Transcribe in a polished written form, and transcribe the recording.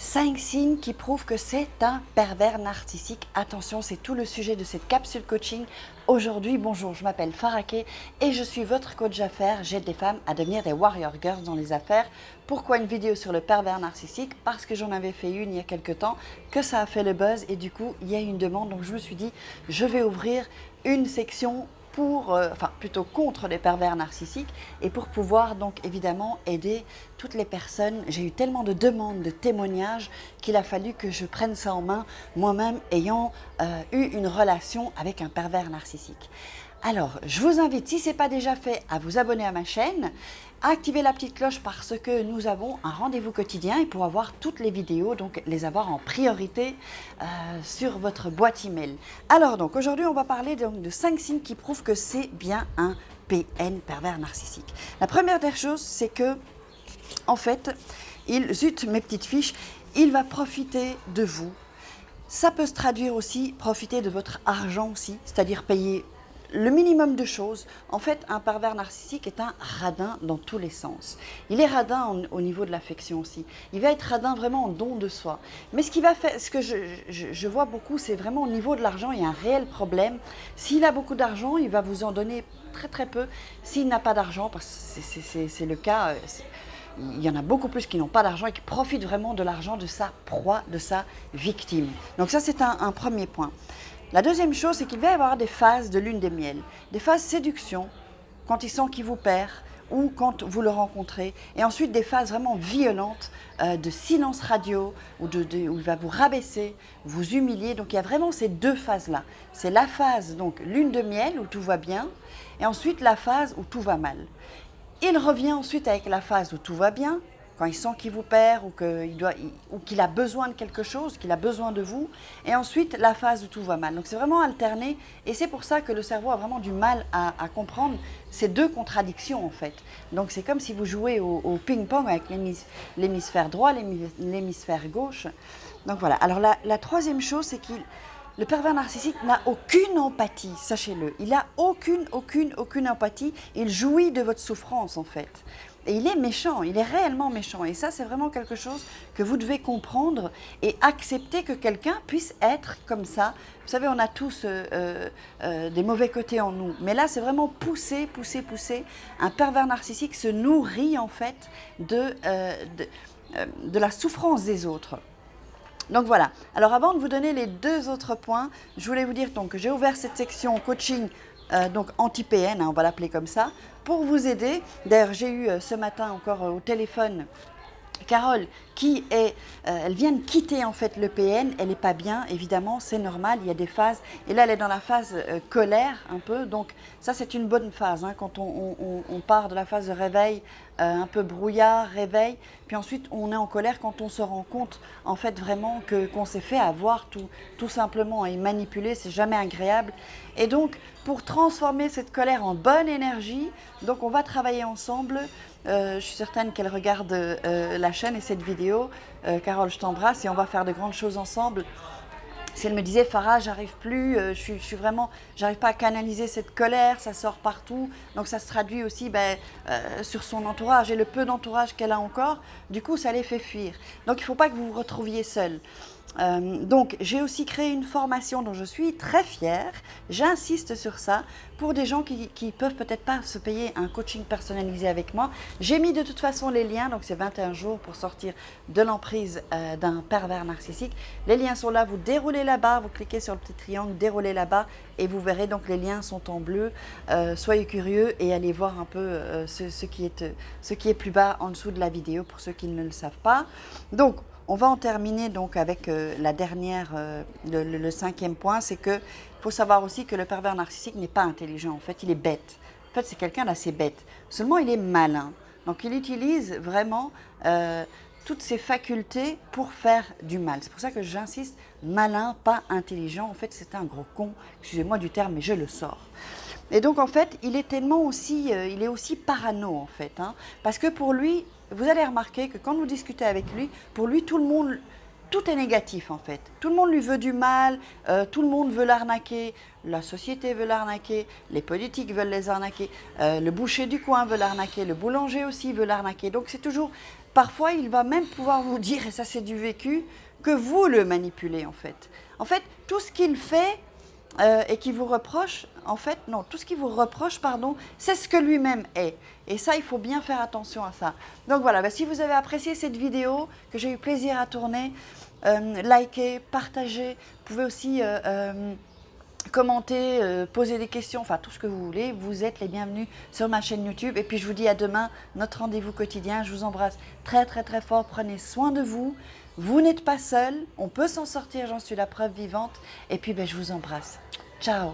5 signes qui prouvent que c'est un pervers narcissique. Attention, c'est tout le sujet de cette capsule coaching. Aujourd'hui, bonjour, je m'appelle Faraké et je suis votre coach d'affaires. J'aide les femmes à devenir des warrior girls dans les affaires. Pourquoi une vidéo sur le pervers narcissique? Parce que j'en avais fait une il y a quelques temps, que ça a fait le buzz et du coup, il y a eu une demande. Donc je me suis dit, je vais ouvrir une section plutôt contre les pervers narcissiques et pour pouvoir donc évidemment aider toutes les personnes. J'ai eu tellement de demandes, de témoignages qu'il a fallu que je prenne ça en main moi-même ayant eu une relation avec un pervers narcissique. Alors, je vous invite, si ce n'est pas déjà fait, à vous abonner à ma chaîne, à activer la petite cloche parce que nous avons un rendez-vous quotidien et pour avoir toutes les vidéos, donc les avoir en priorité sur votre boîte email. Alors donc, aujourd'hui, on va parler donc de 5 signes qui prouvent que c'est bien un PN, pervers narcissique. La première des choses, c'est que, en fait, zut, mes petites fiches, il va profiter de vous. Ça peut se traduire aussi, profiter de votre argent aussi, c'est-à-dire payer le minimum de choses. En fait, un pervers narcissique est un radin dans tous les sens. Il est radin au niveau de l'affection aussi. Il va être radin vraiment en don de soi. Mais ce qu'il va faire, ce que je vois beaucoup, c'est vraiment au niveau de l'argent, il y a un réel problème. S'il a beaucoup d'argent, il va vous en donner très très peu. S'il n'a pas d'argent, parce que c'est le cas, il y en a beaucoup plus qui n'ont pas d'argent et qui profitent vraiment de l'argent de sa proie, de sa victime. Donc ça, c'est un premier point. La deuxième chose, c'est qu'il va y avoir des phases de lune des miels, des phases séduction, quand il sent qu'il vous perd ou quand vous le rencontrez, et ensuite des phases vraiment violentes de silence radio, où il va vous rabaisser, vous humilier. Donc il y a vraiment ces deux phases-là. C'est la phase donc lune de miel où tout va bien, et ensuite la phase où tout va mal. Il revient ensuite avec la phase où tout va bien, quand il sent qu'il vous perd ou qu'il a besoin de quelque chose, qu'il a besoin de vous, et ensuite la phase où tout va mal. Donc c'est vraiment alterné, et c'est pour ça que le cerveau a vraiment du mal à comprendre ces deux contradictions en fait. Donc c'est comme si vous jouez au ping-pong avec l'hémisphère droit, l'hémisphère gauche. Donc voilà. Alors la troisième chose, c'est le pervers narcissique n'a aucune empathie, sachez-le. Il n'a aucune empathie. Il jouit de votre souffrance en fait. Et il est méchant, il est réellement méchant. Et ça, c'est vraiment quelque chose que vous devez comprendre et accepter que quelqu'un puisse être comme ça. Vous savez, on a tous des mauvais côtés en nous. Mais là, c'est vraiment pousser. Un pervers narcissique se nourrit en fait de la souffrance des autres. Donc voilà. Alors avant de vous donner les deux autres points, je voulais vous dire donc, que j'ai ouvert cette section coaching donc anti-PN, on va l'appeler comme ça, pour vous aider. D'ailleurs, j'ai eu ce matin encore au téléphone Carole elle vient de quitter en fait le PN, elle n'est pas bien, évidemment, c'est normal, il y a des phases, et là elle est dans la phase colère un peu, donc ça c'est une bonne phase, hein, quand on part de la phase de réveil, un peu brouillard, réveil, puis ensuite on est en colère quand on se rend compte en fait vraiment qu'on s'est fait avoir tout simplement et manipuler, c'est jamais agréable. Et donc pour transformer cette colère en bonne énergie, donc on va travailler ensemble. Je suis certaine qu'elle regarde la chaîne et cette vidéo. Carole, je t'embrasse et on va faire de grandes choses ensemble. Si elle me disait, Farah, j'arrive plus, j'arrive pas à canaliser cette colère, ça sort partout. Donc ça se traduit aussi sur son entourage et le peu d'entourage qu'elle a encore, du coup ça les fait fuir. Donc il ne faut pas que vous vous retrouviez seul. Donc j'ai aussi créé une formation dont je suis très fière, j'insiste sur ça, pour des gens qui peuvent peut-être pas se payer un coaching personnalisé avec moi. J'ai mis de toute façon les liens, donc c'est 21 jours pour sortir de l'emprise d'un pervers narcissique. Les liens sont là, vous déroulez la barre, vous cliquez sur le petit triangle, déroulez la barre et vous verrez donc les liens sont en bleu. Soyez curieux et allez voir un peu ce qui est plus bas en dessous de la vidéo pour ceux qui ne le savent pas. Donc on va en terminer donc avec la dernière, le cinquième point, c'est qu'il faut savoir aussi que le pervers narcissique n'est pas intelligent, en fait il est bête. En fait c'est quelqu'un d'assez bête, seulement il est malin. Donc il utilise vraiment toutes ses facultés pour faire du mal. C'est pour ça que j'insiste, malin, pas intelligent, en fait c'est un gros con, excusez-moi du terme mais je le sors. Et donc en fait il est aussi parano en fait, hein, parce que pour lui, vous allez remarquer que quand vous discutez avec lui, pour lui, tout est négatif en fait. Tout le monde lui veut du mal, tout le monde veut l'arnaquer, la société veut l'arnaquer, les politiques veulent les arnaquer, le boucher du coin veut l'arnaquer, le boulanger aussi veut l'arnaquer. Donc c'est toujours parfois il va même pouvoir vous dire, et ça c'est du vécu, que vous le manipulez en fait. En fait, tout ce qu'il fait et qui vous reproche, en fait, non, tout ce qu'il vous reproche, pardon, c'est ce que lui-même est. Et ça, il faut bien faire attention à ça. Donc voilà, si vous avez apprécié cette vidéo, que j'ai eu plaisir à tourner, likez, partagez. Vous pouvez aussi commenter, poser des questions, enfin tout ce que vous voulez. Vous êtes les bienvenus sur ma chaîne YouTube. Et puis je vous dis à demain, notre rendez-vous quotidien. Je vous embrasse très très très fort. Prenez soin de vous. Vous n'êtes pas seul. On peut s'en sortir, j'en suis la preuve vivante. Et puis je vous embrasse. Ciao.